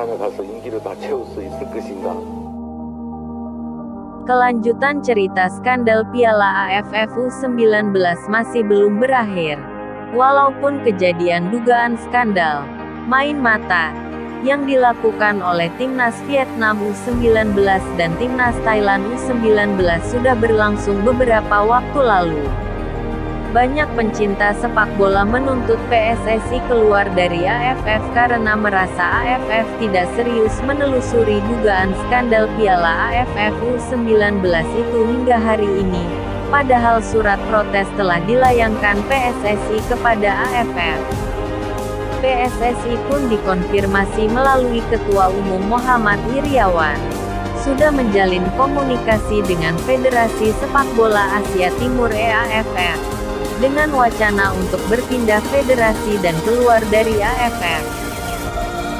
안에 가서 임기를 다 채울 수 있을 것인가. Kelanjutan cerita skandal Piala AFF U19 masih belum berakhir. Walaupun kejadian dugaan skandal main mata yang dilakukan oleh timnas Vietnam U19 dan timnas Thailand U19 sudah berlangsung beberapa waktu lalu, banyak pencinta sepak bola menuntut PSSI keluar dari AFF karena merasa AFF tidak serius menelusuri dugaan skandal Piala AFF U19 itu hingga hari ini, padahal surat protes telah dilayangkan PSSI kepada AFF. PSSI pun dikonfirmasi melalui Ketua Umum Muhammad Iryawan, sudah menjalin komunikasi dengan Federasi Sepak Bola Asia Timur (EAFF), dengan wacana untuk berpindah federasi dan keluar dari AFF.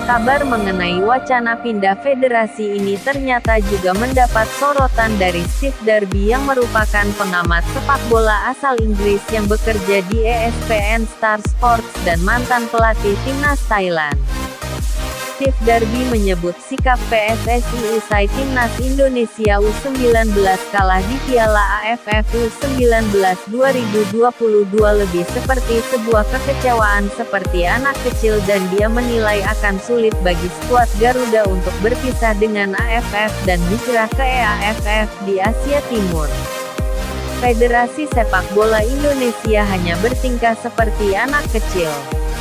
Kabar mengenai wacana pindah federasi ini ternyata juga mendapat sorotan dari Steve Darby yang merupakan pengamat sepak bola asal Inggris yang bekerja di ESPN Star Sports dan mantan pelatih timnas Thailand. Steve Darby menyebut sikap PSSI usai timnas Indonesia U19 kalah di Piala AFF U19 2022 lebih seperti sebuah kekecewaan seperti anak kecil dan dia menilai akan sulit bagi skuad Garuda untuk berpisah dengan AFF dan hijrah ke EAFF di Asia Timur. Federasi Sepak Bola Indonesia hanya bertingkah seperti anak kecil.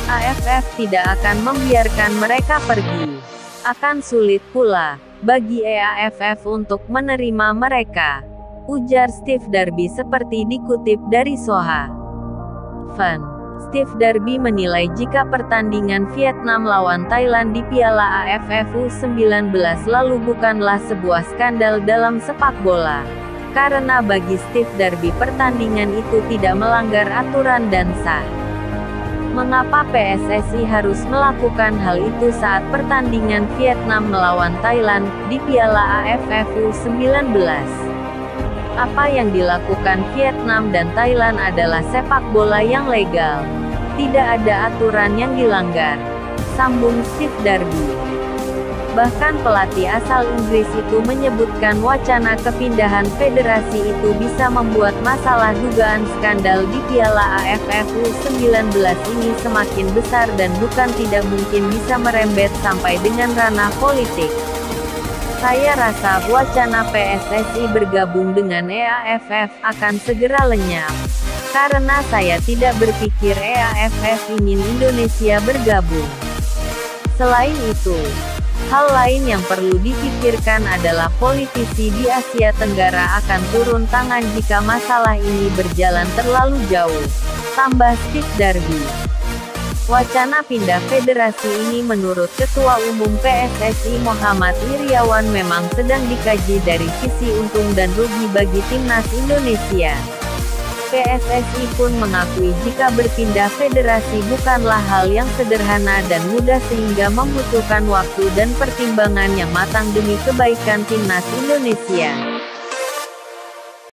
AFF tidak akan membiarkan mereka pergi. Akan sulit pula bagi EAFF untuk menerima mereka, ujar Steve Darby seperti dikutip dari Soha Fan. Steve Darby menilai jika pertandingan Vietnam lawan Thailand di Piala AFF U19 lalu bukanlah sebuah skandal dalam sepak bola. Karena bagi Steve Darby pertandingan itu tidak melanggar aturan dan sah. Mengapa PSSI harus melakukan hal itu saat pertandingan Vietnam melawan Thailand di Piala AFF U19? Apa yang dilakukan Vietnam dan Thailand adalah sepak bola yang legal. Tidak ada aturan yang dilanggar, sambung Steve Darby. Bahkan pelatih asal Inggris itu menyebutkan wacana kepindahan federasi itu bisa membuat masalah dugaan skandal di Piala AFF U19 ini semakin besar dan bukan tidak mungkin bisa merembet sampai dengan ranah politik. Saya rasa wacana PSSI bergabung dengan EAFF akan segera lenyap. Karena saya tidak berpikir EAFF ingin Indonesia bergabung. Selain itu, hal lain yang perlu dipikirkan adalah politisi di Asia Tenggara akan turun tangan jika masalah ini berjalan terlalu jauh, tambah Steve Darby. Wacana pindah federasi ini menurut Ketua Umum PSSI Muhammad Iryawan memang sedang dikaji dari sisi untung dan rugi bagi timnas Indonesia. PSSI pun mengakui jika berpindah federasi bukanlah hal yang sederhana dan mudah sehingga membutuhkan waktu dan pertimbangan yang matang demi kebaikan timnas Indonesia.